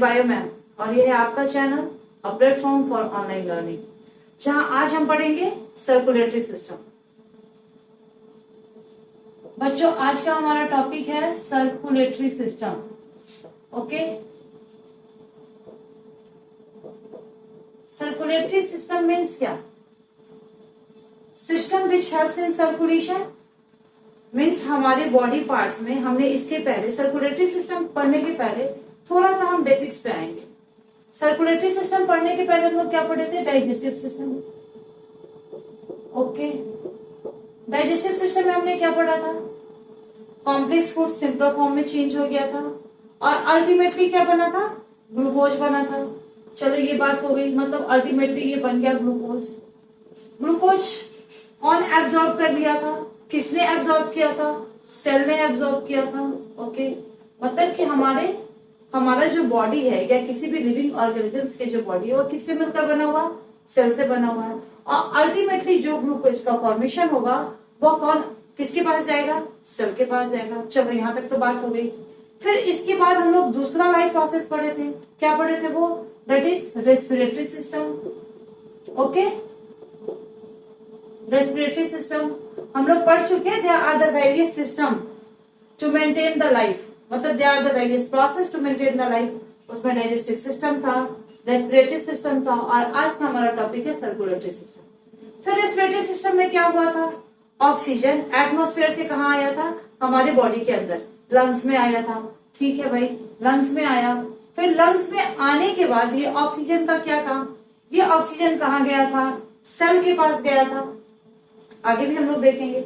Bio ma'am और ये है आपका channel a platform for online learning, जहां आज हम पढ़ेंगे सर्कुलेटरी सिस्टम। बच्चों आज का हमारा टॉपिक है circulatory system. Okay, circulatory system means क्या? System which helps in circulation means हमारे बॉडी पार्ट्स में हमने इसके पहले सर्कुलेटरी सिस्टम पढ़ने के पहले थोड़ा सा हम बेसिक्स पे आएंगे। सर्कुलेटरी सिस्टम पढ़ने के पहले हम लोग क्या पढ़े थे? Digestive system. Okay, digestive system में हमने क्या पढ़ा था? कॉम्प्लेक्स फूड सिंपल फॉर्म में चेंज हो गया था और अल्टीमेटली क्या बना था? ग्लूकोज बना था। चलो ये बात हो गई, मतलब अल्टीमेटली ये बन गया ग्लूकोज। ग्लूकोज कौन एब्जॉर्ब कर लिया था? किसने एब्जॉर्ब किया था? सेल ने एब्जॉर्ब किया था। ओके, मतलब कि हमारा जो बॉडी है या किसी भी लिविंग ऑर्गेनिजम्स के जो बॉडी है वो किससे मिलकर बना हुआ? सेल से बना हुआ है। और अल्टीमेटली जो ग्लूकोज का फॉर्मेशन होगा वो कौन किसके पास जाएगा? सेल के पास जाएगा। चलो यहाँ तक तो बात हो गई। फिर इसके बाद हम लोग दूसरा लाइफ प्रोसेस पढ़े थे। क्या पढ़े थे वो? That is respiratory system. Okay, respiratory system हम लोग पढ़ चुके हैं। There are the various system to maintain the life, मतलब there are the various process to maintain the life. उसमें डाइजेस्टिव सिस्टम था, रेस्पिरेटरी सिस्टम था और आज का हमारा टॉपिक है सर्कुलेटरी सिस्टम। फिर रेस्पिरेटरी सिस्टम में क्या हुआ था? ऑक्सीजन एटमॉस्फेयर से कहाँ आया था? हमारे बॉडी के अंदर लंग्स में आया था। ठीक है भाई, लंग्स में आया। फिर लंग्स में आने के बाद ये ऑक्सीजन का क्या काम? ये ऑक्सीजन कहाँ गया था? सेल के पास गया था। आगे भी हम लोग देखेंगे।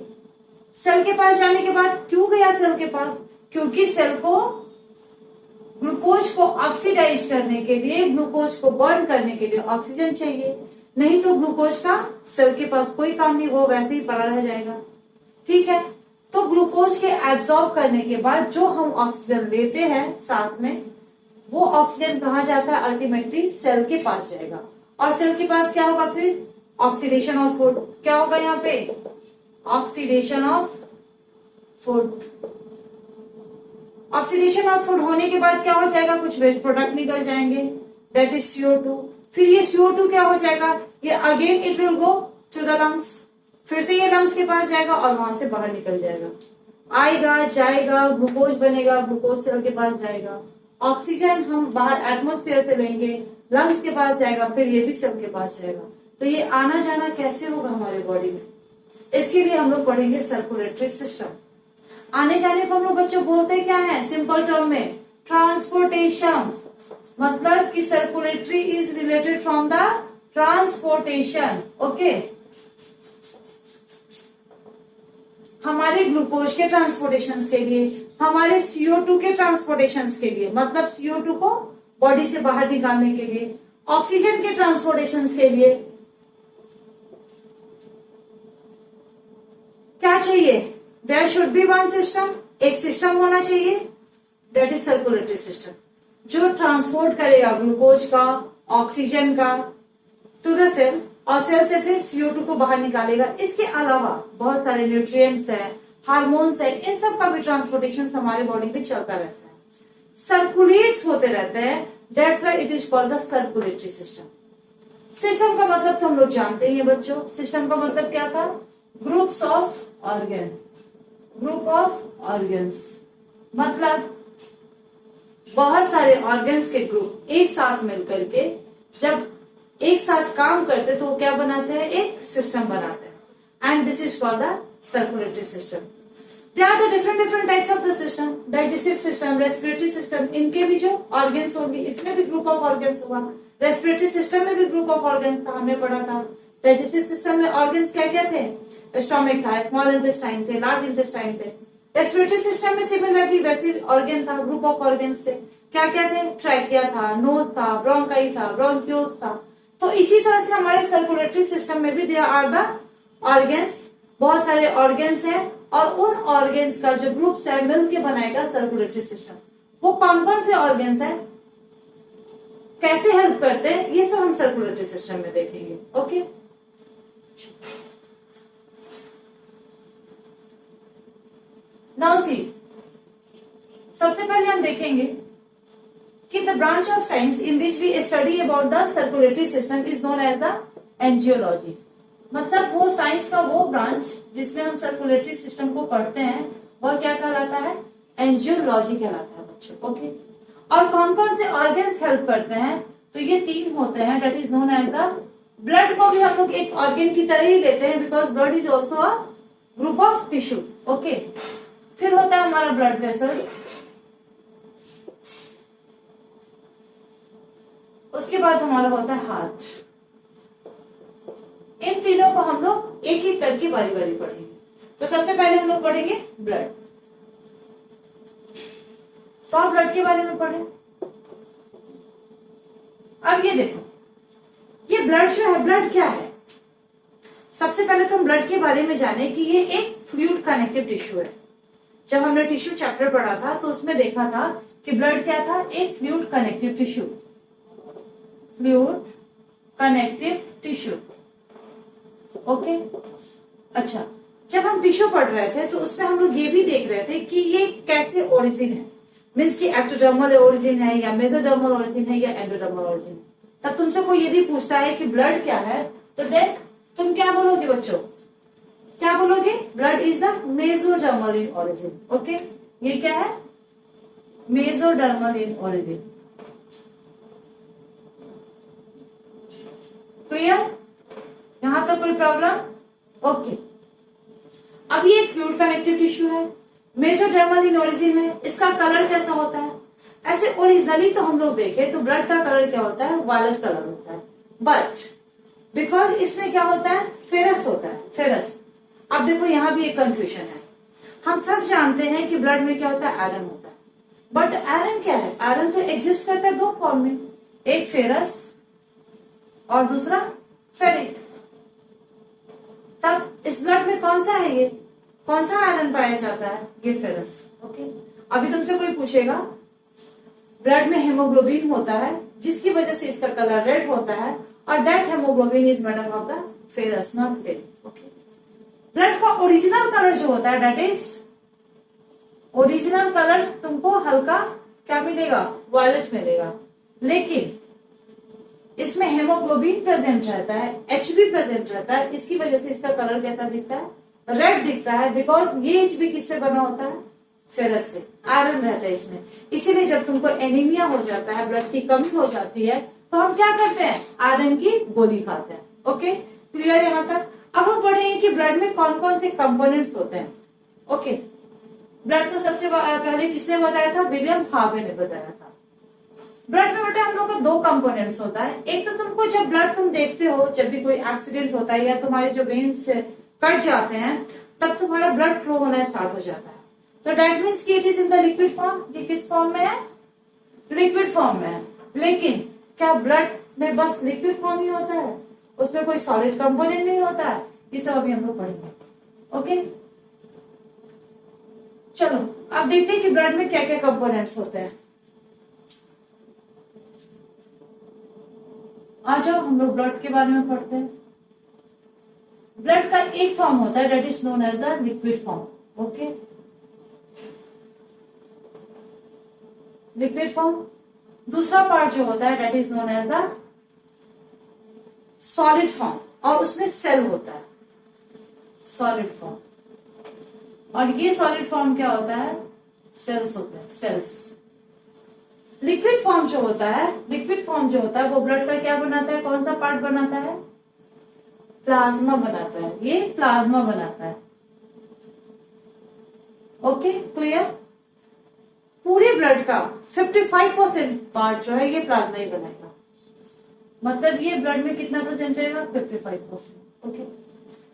सेल के पास जाने के बाद क्यों गया सेल के पास? क्योंकि सेल को ग्लूकोज को ऑक्सीडाइज करने के लिए, ग्लूकोज को बर्न करने के लिए ऑक्सीजन चाहिए। नहीं तो ग्लूकोज का सेल के पास कोई काम नहीं, वो वैसे ही पड़ा रह जाएगा। ठीक है, तो ग्लूकोज के एब्सॉर्ब करने के बाद जो हम ऑक्सीजन लेते हैं सांस में, वो ऑक्सीजन कहाँ जाता है? अल्टीमेटली सेल के पास जाएगा। और सेल के पास क्या होगा? फिर ऑक्सीडेशन ऑफ फूड। क्या होगा यहाँ पे? Oxidation of food. Oxidation of food होने के बाद क्या हो जाएगा? कुछ वेस्ट प्रोडक्ट निकल जाएंगे, दैट इज CO2। फिर ये CO2 क्या हो जाएगा? ये again it will go to the lungs. फिर से ये लंग्स के पास जाएगा और वहां से बाहर निकल जाएगा, आएगा जाएगा, ग्लूकोज बनेगा, ग्लूकोज सेल के पास जाएगा। ऑक्सीजन हम बाहर एटमॉस्फेयर से लेंगे, लंग्स के पास जाएगा, फिर ये भी सेल के पास जाएगा। तो ये आना जाना कैसे होगा हमारे बॉडी में? इसके लिए हम लोग पढ़ेंगे सर्कुलेटरी सिस्टम। आने जाने को हम लोग बच्चों बोलते क्या है? सिंपल टर्म में ट्रांसपोर्टेशन। मतलब कि circulatory is related from the transportation. Okay, हमारे ग्लूकोज के ट्रांसपोर्टेशन के लिए, हमारे CO2 के ट्रांसपोर्टेशन के लिए, मतलब CO2 को बॉडी से बाहर निकालने के लिए, ऑक्सीजन के ट्रांसपोर्टेशन के लिए क्या चाहिए? There should be one system. एक सिस्टम होना चाहिए, दैट इज सर्कुलेटरी सिस्टम, जो ट्रांसपोर्ट करेगा ग्लूकोज का, ऑक्सीजन का टू द सेल और सेल से फिर CO2 को बाहर निकालेगा। इसके अलावा बहुत सारे न्यूट्रिएंट्स है, हार्मोन्स है, इन सब का भी ट्रांसपोर्टेशन हमारे बॉडी में चलता रहता है, सर्कुलेट्स होते रहते हैं। That's why it is called the circulatory system. System का मतलब तो हम लोग जानते ही हैं बच्चों। सिस्टम का मतलब क्या था? Groups of organ. Group of organs मतलब बहुत सारे ऑर्गन्स के ग्रुप एक साथ मिलकर के जब एक साथ काम करते तो वो क्या बनाते हैं? एक सिस्टम बनाते हैं। And this is called the circulatory system. There are the different types of the system. Digestive system, respiratory system, इनके भी जो ऑर्गन्स होंगे, इसमें भी ग्रुप ऑफ ऑर्गन्स होगा। रेस्पिरेटरी सिस्टम में भी ग्रुप ऑफ ऑर्गन्स था, हमने पढ़ा था। डाइजेस्टिव सिस्टम में ऑर्गन्स क्या क्या थे? स्टोमक था, स्मॉल इंटेस्टाइन थे, लार्ज इंटेस्टाइन थे। रेस्पिरेटरी सिस्टम में सिमिलरली वैसे ऑर्गन था, ग्रुप ऑफ ऑर्गन्स थे। क्या क्या थे? ट्रैकिया था, नोज था, ब्रोंकाई था, ब्रोंक्यूल्स था। तो इसी तरह से हमारे सर्कुलेटरी सिस्टम में भी देयर आर द ऑर्गन्स। बहुत सारे ऑर्गन्स हैं और उन ऑर्गन्स का जो ग्रुप्स है मिलकर बनाएगा सर्कुलेटरी सिस्टम। वो कौन कौन से ऑर्गन्स हैं, कैसे हेल्प करते हैं, ये सब हम सर्कुलेटरी सिस्टम में देखेंगे। ओके, नाउ सी, सबसे पहले हम देखेंगे कि the branch of science in which we study about the circulatory system is known as the angiology. मतलब वो साइंस का वो ब्रांच जिसमें हम सर्कुलेटरी सिस्टम को पढ़ते हैं वह क्या कहलाता है, एंजियोलॉजी कहलाता है बच्चों। ओके, और कौन कौन से ऑर्गन्स हेल्प करते हैं, तो ये 3 होते हैं, that is known as the, blood को भी हम लोग एक ऑर्गन की तरह ही लेते हैं because blood is also a group of tissue. Okay, फिर होता है हमारा ब्लड वेसल्स, उसके बाद हमारा होता है हार्ट। इन तीनों को हम लोग एक एक करके बारी बारी पढ़ेंगे। तो सबसे पहले हम लोग पढ़ेंगे ब्लड। तो आप ब्लड के बारे में पढ़े। अब ये देखो, ये ब्लड जो है, ब्लड क्या है, सबसे पहले तो हम ब्लड के बारे में जाने कि ये एक फ्लूइड कनेक्टिव टिश्यू है। जब हमने टिश्यू चैप्टर पढ़ा था तो उसमें देखा था कि ब्लड क्या था, एक fluid connective tissue, fluid connective tissue. Okay, अच्छा, जब हम टिश्यू पढ़ रहे थे तो उसमें हम लोग ये भी देख रहे थे कि ये कैसे ओरिजिन है, मीन्स की एक्टोडर्मल ओरिजिन है या मेसोडर्मल ओरिजिन है या एंडोडर्मल ओरिजिन है। तब तुमसे कोई यदि पूछता है कि ब्लड क्या है, तो देन तुम क्या बोलोगे बच्चों, क्या बोलोगे, blood is the mesodermal in origin. Okay, ये क्या है, मेसोडर्मल इन ओरिजिन। क्लियर, यहां तक कोई प्रॉब्लम? ओके, अब ये फ्लूइड कनेक्टिव टिश्यू है, मेसोडर्मल इन ओरिजिन है, इसका कलर कैसा होता है, ऐसे ओरिजिनली तो हम लोग देखें तो ब्लड का कलर क्या होता है, वायलेट कलर होता है, बट बिकॉज इसमें क्या होता है, फेरस होता है, फेरस। अब देखो यहां भी एक कंफ्यूजन है, हम सब जानते हैं कि ब्लड में क्या होता है, आयरन होता है, बट आयरन क्या है, आयरन तो एग्जिस्ट करता है 2 फॉर्म में, एक फेरस और दूसरा फेरिक। तब इस ब्लड में कौन सा है, ये कौन सा आयरन पाया जाता है, ये फेरस। ओके, अभी तुमसे कोई पूछेगा ब्लड में हेमोग्लोबिन होता है जिसकी वजह से इसका कलर रेड होता है, और that haemoglobin is made up of the ferrous, not ferric. Okay, blood का ओरिजिनल कलर जो होता है, दैट इज ओरिजिनल कलर तुमको हल्का क्या मिलेगा, वायलेट मिलेगा, लेकिन इसमें हेमोग्लोबिन प्रेजेंट रहता है, एचबी प्रेजेंट रहता है, इसकी वजह से इसका कलर कैसा दिखता है, रेड दिखता है, बिकॉज ये एचबी किससे बना होता है, फेरस से, आयरन रहता है इसमें। इसीलिए जब तुमको एनीमिया हो जाता है, ब्लड की कमी हो जाती है, तो हम क्या करते हैं, आयरन की गोली खाते हैं। ओके, क्लियर यहां तक? अब हम पढ़ेंगे कि ब्लड में कौन कौन से कंपोनेंट्स होते हैं। ओके, ब्लड को सबसे पहले किसने बताया था, विलियम हार्वे ने बताया था। ब्लड में बेटा हम लोग का 2 कंपोनेंट्स होता है, एक तो तुमको जब ब्लड तुम देखते हो, जब भी कोई एक्सीडेंट होता है या तुम्हारे जो वेन्स कट जाते हैं, तब तुम्हारा ब्लड फ्लो होना स्टार्ट हो जाता है। तो दैट मीन्स कि it is in the liquid form. ये किस फॉर्म में है, लिक्विड फॉर्म में है। लेकिन क्या ब्लड में बस लिक्विड फॉर्म ही होता है, उसमें कोई सॉलिड कंपोनेंट नहीं होता है? ये सब अभी हम लोग पढ़ेंगे। ओके, चलो अब देखते हैं कि ब्लड में क्या क्या कंपोनेंट्स होते हैं। आ जाओ, हम लोग ब्लड के बारे में पढ़ते हैं। ब्लड का एक फॉर्म होता है, that is known as the liquid form. Okay, liquid form. दूसरा पार्ट जो होता है, that is known as the solid form, और उसमें सेल होता है, सॉलिड फॉर्म। और ये सॉलिड फॉर्म क्या होता है, सेल्स होते हैं, सेल्स। लिक्विड फॉर्म जो होता है, लिक्विड फॉर्म जो होता है वो ब्लड का क्या बनाता है, कौन सा पार्ट बनाता है, प्लाज्मा बनाता है, ये प्लाज्मा बनाता है। Okay, clear? पूरे ब्लड का 55% पार्ट जो है ये प्लाज्मा ही बनाएगा, मतलब ये ब्लड में कितना परसेंट रहेगा, 55%। ओके,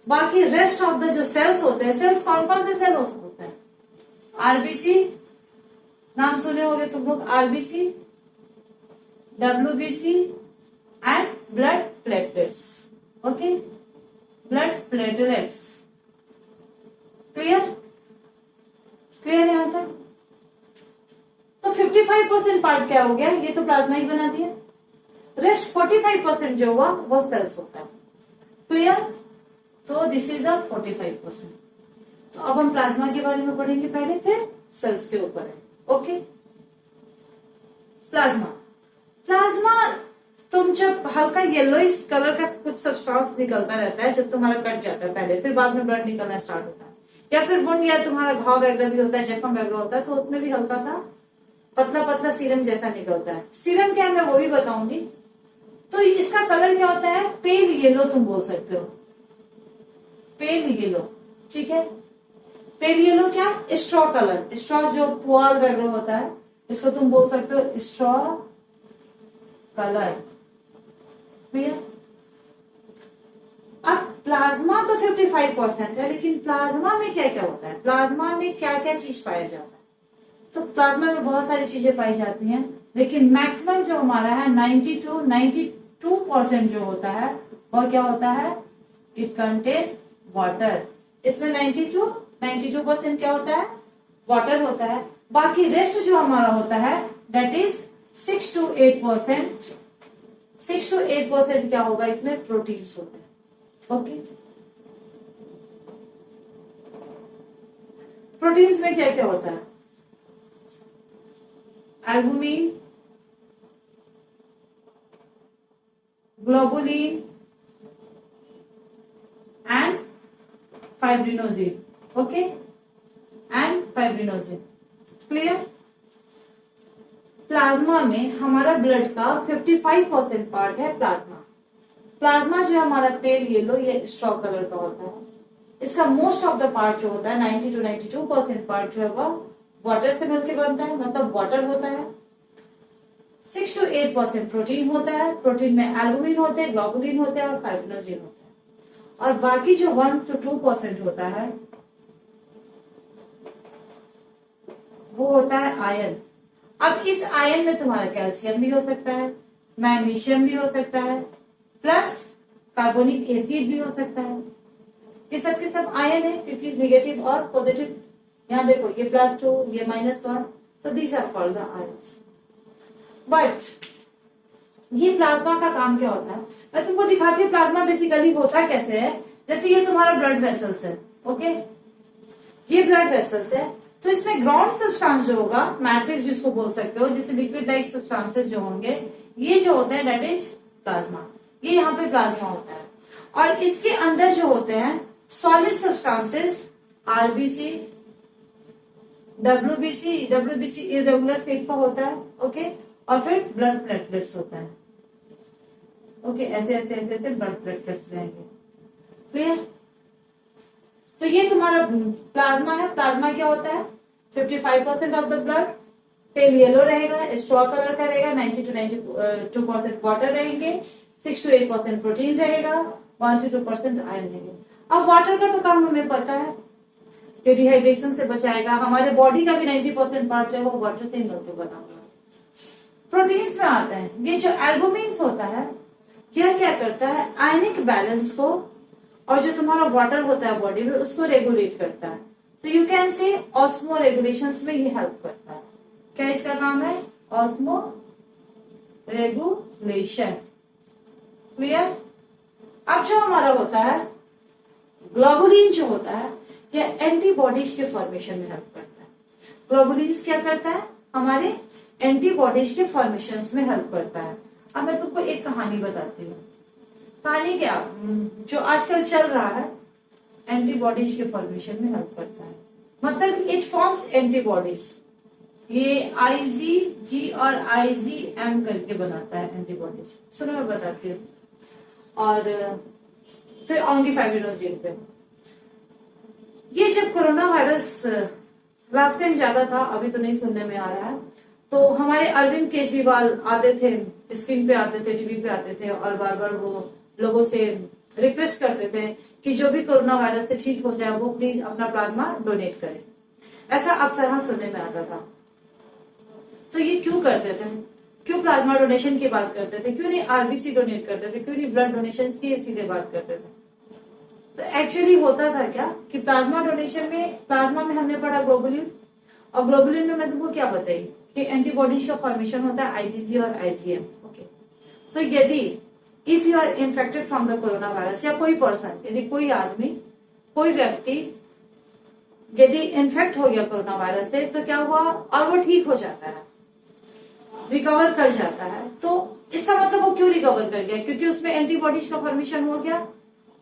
बाकी रेस्ट ऑफ द जो सेल्स होते हैं, सेल्स कौन कौन से सेल होते हैं, आरबीसी, नाम सुने होंगे तुम लोग, RBC, WBC and blood platelets. Okay, blood platelets. Clear? Clear यहां तक? तो 55% पार्ट क्या हो गया, ये तो प्लाज्मा ही बना दिया, रेस्ट 45% जो हुआ वो सेल्स होता है। क्लियर? तो दिस इज द 45%। तो अब हम प्लाज्मा के बारे में पढ़ेंगे पहले, फिर सेल्स के ऊपर है। Okay, plasma. प्लाज्मा तुम जब हल्का येलो इस कलर का कुछ सब्सटेंस निकलता रहता है जब तुम्हारा कट जाता है पहले, फिर बाद में ब्लड निकलना स्टार्ट होता है, या फिर वुंड या तुम्हारा घाव वगैरह भी होता है, जख्म वगैरह होता है, तो उसमें भी हल्का सा पतला पतला सीरम जैसा निकलता है। सीरम क्या है मैं वो भी बताऊंगी। तो इसका कलर क्या होता है? पेल येलो तुम बोल सकते हो, पेल येलो, ठीक है। पेल येलो क्या? स्ट्रॉ कलर, स्ट्रॉ जो पुआल वगैरह होता है इसको तुम बोल सकते हो स्ट्रॉ कलर। क्लियर? अब प्लाज्मा तो 55% है, लेकिन प्लाज्मा में क्या क्या होता है, प्लाज्मा में क्या क्या चीज पाया जाता है? तो प्लाज्मा में बहुत सारी चीजें पाई जाती हैं, लेकिन मैक्सिमम जो हमारा है 92% जो होता है वह क्या होता है? It contain water. इसमें 92% क्या होता है? वाटर होता है। बाकी रेस्ट जो हमारा होता है दैट इज 6 to 8% क्या होगा? इसमें प्रोटीन्स होते हैं। ओके, प्रोटीन्स में क्या क्या होता है? Albumin, globulin and fibrinogen. Okay, and fibrinogen. Clear? Plasma में हमारा ब्लड का 55% पार्ट है प्लाज्मा। प्लाज्मा जो है हमारा पेल येलो या स्ट्रॉ कलर का होता है। इसका मोस्ट ऑफ द पार्ट जो होता है 90 to 92% पार्ट जो है वह वाटर से मिलकर बनता है, मतलब वाटर होता है। 6 to 8% प्रोटीन होता है। प्रोटीन में एल्बुमिन होते हैं, ग्लोबुलिन होते हैं और फाइब्रिनोजिन होता है। और बाकी जो 1 to 2% होता है वो होता है आयरन। अब इस आयरन में तुम्हारा कैल्शियम भी हो सकता है, मैग्नीशियम भी हो सकता है, प्लस कार्बोनिक एसिड भी हो सकता है। ये सब के सब आयन है, क्योंकि नेगेटिव और पॉजिटिव, यहाँ देखो ये +2 ये -1, तो these are called the ions. But ये प्लाज्मा का काम क्या होता है मैं तुमको दिखाती हूँ। प्लाज्मा बेसिकली होता कैसे है। जैसे ये तुम्हारा ब्लड वेसल्स है, ओके, ये ब्लड वेसल्स है, तो इसमें ग्राउंड सब्सटेंस जो होगा, मैट्रिक्स जिसको बोल सकते हो, जैसे लिक्विड लाइक सब्सटेंसेस जो होंगे, ये जो होते हैं दैट इज प्लाज्मा। ये यहाँ पे प्लाज्मा होता है। और इसके अंदर जो होते हैं solid substances, RBC, WBC irregular shape का होता है, ओके, और फिर ब्लड प्लेटलेट्स होता है, ओके, ऐसे ऐसे ऐसे ऐसे ब्लड प्लेटलेट्स रहेंगे। क्लियर? तो ये तुम्हारा प्लाज्मा है। प्लाज्मा क्या होता है? 55% of the blood, pale yellow रहेगा, स्ट्रॉ कलर का रहेगा, 90 to 92% वाटर रहेंगे, 6 to 8% प्रोटीन रहेगा, 1 to 2% आयरन रहेंगे। अब वाटर का तो काम हमें पता है, डिहाइड्रेशन से बचाएगा। हमारे बॉडी का भी 90% पार्ट है वो वाटर से ही मिलकर बना हुआ है। प्रोटीन्स में आते हैं, ये जो एल्बुमिन्स होता है यह क्या करता है? आयनिक बैलेंस को और जो तुम्हारा वाटर होता है बॉडी में उसको रेगुलेट करता है। तो you can say osmo regulation में ये हेल्प करता है। क्या इसका काम है? Osmo regulation. क्लियर? अब जो हमारा होता है ग्लोबुलिन जो होता है यह एंटीबॉडीज के फॉर्मेशन में हेल्प करता है। ग्लोबुलिन क्या करता है? हमारे एंटीबॉडीज के फॉर्मेशन में हेल्प करता है। अब मैं तुमको एक कहानी बताती हूँ। कहानी क्या? जो आजकल चल रहा है एंटीबॉडीज के फॉर्मेशन में हेल्प करता है, मतलब इट फॉर्म्स एंटीबॉडीज। ये IgG और IgM करके बनाता है एंटीबॉडीज। सुनो मैं बताती हूँ। और फिर आऊंगी फाइब्रिनोजिन पे। ये जब कोरोना वायरस लास्ट टाइम ज्यादा था, अभी तो नहीं सुनने में आ रहा है, तो हमारे अरविंद केजरीवाल आते थे, स्क्रीन पे आते थे, टीवी पे आते थे और बार बार वो लोगों से रिक्वेस्ट करते थे कि जो भी कोरोना वायरस से ठीक हो जाए वो प्लीज अपना प्लाज्मा डोनेट करें। ऐसा अक्सर हाँ सुनने में आता था। तो ये क्यों करते थे? क्यों प्लाज्मा डोनेशन की बात करते थे? क्यों नहीं आरबीसी डोनेट करते थे? क्यों नहीं ब्लड डोनेशन की सीधे बात करते थे? तो एक्चुअली होता था क्या कि प्लाज्मा डोनेशन में, प्लाज्मा में हमने पढ़ा ग्लोबुलिन, और ग्लोबुलिन में मैं तुमको क्या बताई कि एंटीबॉडीज का फॉर्मेशन होता है IgG और IgM। ओके, तो यदि if you are infected from the corona virus, या कोई पर्सन, यदि कोई आदमी, कोई व्यक्ति यदि इन्फेक्ट हो गया कोरोना वायरस से, तो क्या हुआ? और वो ठीक हो जाता है, रिकवर कर जाता है। तो इसका मतलब वो क्यों रिकवर कर गया? क्योंकि उसमें एंटीबॉडीज का फॉर्मेशन हो गया,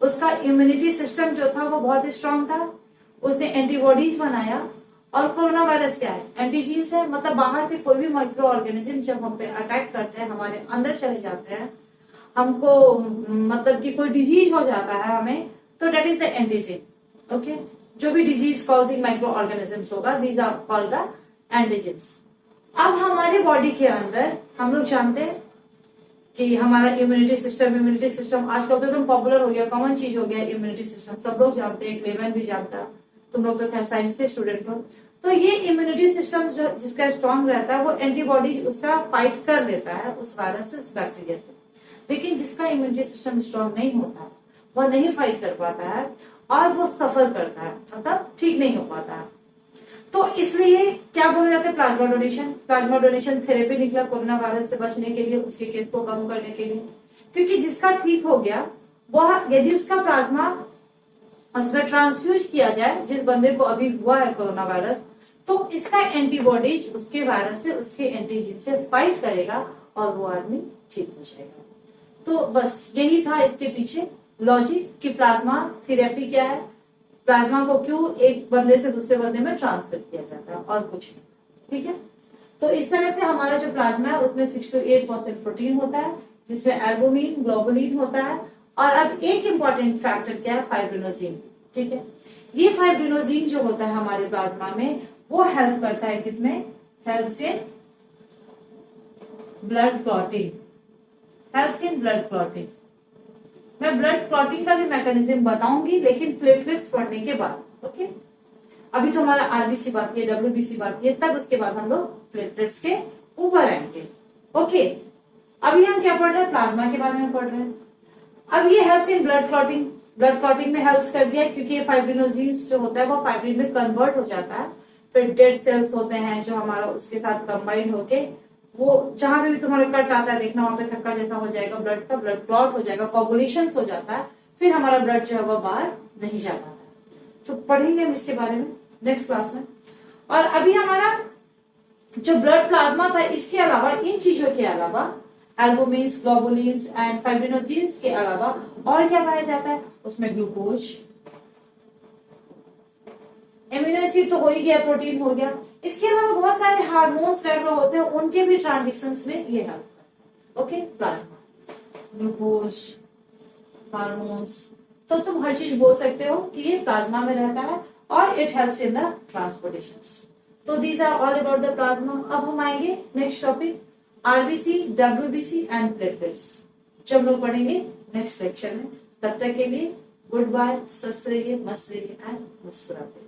उसका इम्यूनिटी सिस्टम जो था वो बहुत स्ट्रांग था, उसने एंटीबॉडीज बनाया। और कोरोना वायरस क्या है? एंटीजीन्स है, मतलब बाहर से कोई भी माइक्रो ऑर्गेनिज्म जब हम पे अटैक करते हैं, हमारे अंदर चले जाते हैं, हमको मतलब कि कोई डिजीज हो जाता है हमें, तो that is the antigen. Okay, जो भी डिजीज कॉजिंग माइक्रो ऑर्गेनिजम्स होगा, these are called the antigens. अब हमारे बॉडी के अंदर हम लोग जानते हैं कि हमारा इम्यूनिटी सिस्टम आजकल तो एकदम पॉपुलर हो गया, कॉमन चीज हो गया इम्यूनिटी सिस्टम, सब लोग जानते हैं, क्लेमैन भी जानता है, तुम लोग तो खैर साइंस के स्टूडेंट हो। तो ये इम्यूनिटी सिस्टम जो जिसका स्ट्रांग रहता है वो एंटीबॉडी उसका फाइट कर लेता है उस वायरस से, उस बैक्टीरिया से। लेकिन जिसका इम्यूनिटी सिस्टम स्ट्रांग नहीं होता, वह नहीं फाइट कर पाता है और वो सफर करता है, मतलब ठीक नहीं हो पाता है। तो इसलिए क्या बोला जाता है? Plasma donation. Plasma donation therapy निकला कोरोना वायरस से बचने के लिए, उसके केस को कम करने के लिए। क्योंकि जिसका ठीक हो गया वह, यदि उसका प्लाज्मा उसमें ट्रांसफ्यूज किया जाए, जिस बंदे को अभी हुआ है कोरोना वायरस, तो इसका एंटीबॉडीज उसके वायरस से, उसके एंटीजन से फाइट करेगा और वो आदमी ठीक हो जाएगा। तो बस यही था इसके पीछे लॉजिक कि प्लाज्मा थेरेपी क्या है, प्लाज्मा को क्यों एक बंदे से दूसरे बंदे में ट्रांसफर किया जाता है, और कुछ नहीं। ठीक है, तो इस तरह से हमारा जो प्लाज्मा है उसमें 6 to 8% प्रोटीन होता है, जिसमें एल्बुमिन, ग्लोबुलिन होता है। और अब एक इंपॉर्टेंट फैक्टर क्या है? फाइब्रिनोजिन। ठीक है, ये फाइब्रिनोजिन जो होता है हमारे प्लाज्मा में, वो हेल्प करता है किसमें? Helps in blood clotting. Helps in blood clotting. मैं ब्लड क्लॉटिंग का भी मैकेनिज्म बताऊंगी, लेकिन प्लेटलेट्स पढ़ने के बाद। ओके, अभी तो हमारा आरबीसी बाकी है, डब्ल्यूबीसी बाकी है, तब उसके बाद हम लोग प्लेटलेट्स के ऊपर आएंगे। ओके, अभी हम क्या पढ़ रहे हैं? प्लाज्मा के बारे में पढ़ रहे हैं। अब ये helps in blood clotting, blood clotting में हेल्प कर दिया, क्योंकि ये फाइब्रिनोजेंस जो होता है वो फाइब्रिन में कन्वर्ट हो जाता है। फिर डेड सेल्स होते हैं जो हमारा उसके साथ कंबाइंड होके, वो जहां पे भी तुम्हारा कट आता है देखना, वहां पे थक्का जैसा हो जाएगा ब्लड का, ब्लड क्लॉट हो जाएगा, कोगुलेशन हो जाता है, फिर हमारा ब्लड जो है वो बाहर नहीं जा पाता। तो पढ़ेंगे हम इसके बारे में नेक्स्ट क्लास में। और अभी हमारा जो ब्लड प्लाज्मा था, इसके अलावा, इन चीजों के अलावा, एल्बुमिन्स, ग्लोबुलिन्स एंड फाइब्रिनोजेंस के अलावा और क्या पाया जाता है? उसमें ग्लूकोज, एमिनो एसिड तो हो ही गया, प्रोटीन हो गया। इसके अलावा बहुत सारे हार्मोन्स वगैरह होते हैं, उनके भी ट्रांजिशंस में ये हेल्प करता है। ओके, प्लाज्मा, ग्लूकोज, हार्मोन्स, तो तुम हर चीज बोल सकते हो कि ये प्लाज्मा में रहता है और it helps in the transportations. तो these are all about the plasma. अब हम आएंगे next topic, RBC, WBC and platelets, जो हम लोग पढ़ेंगे नेक्स्ट लेक्चर में। तब तक के लिए गुड बाय, स्वस्थ रहिए, मस्त रहिए एंड मुस्कुराते रहिए।